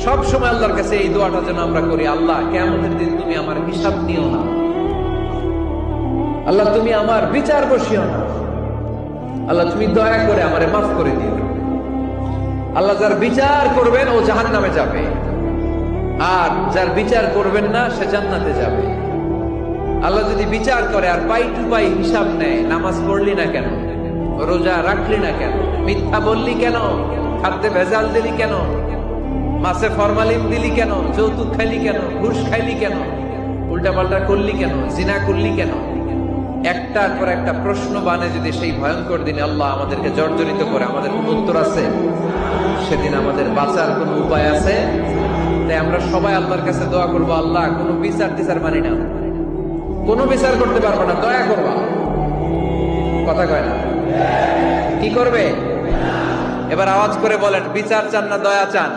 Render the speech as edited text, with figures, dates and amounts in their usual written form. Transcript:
সব সময় আল্লাহর কাছে এই দোয়াটা যেন আমরা করি, আল্লাহ কিয়ামতের দিন তুমি আমার হিসাব নিও না, আল্লাহ তুমি আমার বিচার বসিও না, আল্লাহ তুমি দয়া করে আমারে মাফ করে দিও। আল্লাহ যার বিচার করবেন ও জাহান্নামে যাবে, আর যার বিচার করবেন না সে জান্নাতে যাবে। আল্লাহ যদি বিচার করে আর পাই টু পাই হিসাব নেয়, নামাজ পড়লি না কেন, রোজা রাখলি না কেন, মিথ্যা বললি কেন, খাদ্যে ভেজাল দিলি কেন, মাছে ফরমালিন দিলি কেন, যৌতুক খাইলি কেন, ঘুষ খাইলি কেন, উল্টাপাল্টা করলি কেন, জিনা করলি কেন, একটার পর একটা প্রশ্ন বানে যদি সেই ভয়ঙ্কর দিনে আল্লাহ আমাদেরকে জর্জরিত করে, আমাদের কোন উত্তর আছে? সেদিন আমাদের বাঁচার কোন উপায় আছে? তাই আমরা সবাই আল্লাহর কাছে দোয়া করবো, আল্লাহ কোনো বিচার টিচার মানি না, কোনো বিচার করতে পারবো না, দয়া করবা। কথা কয় না? কি করবে? এবার আওয়াজ করে বলেন, বিচার চান না দয়া চান?